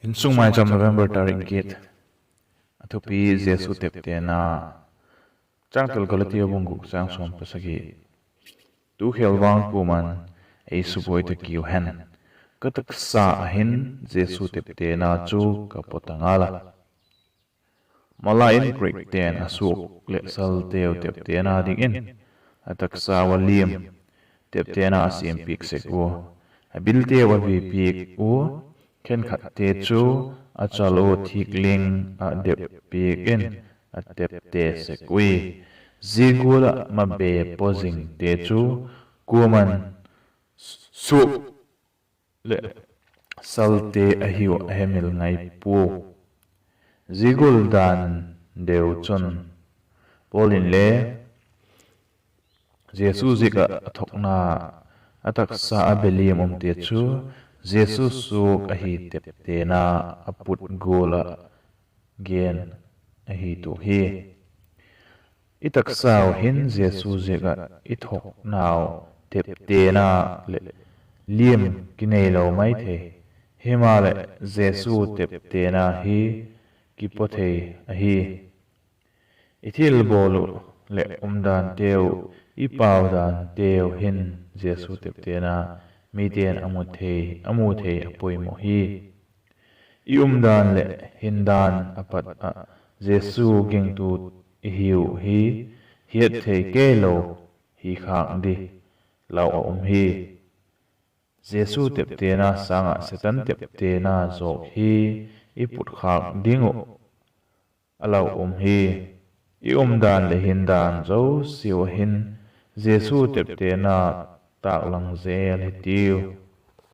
Insung Maicham November tarik git athupi JESU TEPTÉNA changtal galatio bungu sang som pasagi tu helwang puman ei suboi te kiu hen katak sa ahin JESU TEPTÉNA chu kapotangala malain break ten asuk le sal teo TEPTÉNA ding in atak sa walim TEPTÉNA asim pik sekwo abil te wa vi pik u khen khat te chu achalo thikling a dep piak in a tep te sekwi zigula mabe posing te chu kuman su le salte ahiu ahemil ngai pu zigul dan deu chun polin le JESU zika athokna atak sa abelim te chu JESU suk ahi TEPTÉNA aput gola gen ahi tu hi itak saw hin JESU zika ithok naw TEPTÉNA le lim kinei lo maithei himale JESU TEPTÉNA hi kipothei ahi ithil bolu le umdan teu ipawdan teu hin JESU TEPTÉNA miten amuthei apoi mo hi iumdan le hindan apat a JESU gingtu ihiu hi hiat thei ke lo hi khang di lau hi JESU TEPTÉNA sanga setan TEPTÉNA zo hi iput khang dingu alau hi iumdan le hindan zo siwa hin JESU TEPTÉNA tak lang zel hi tiu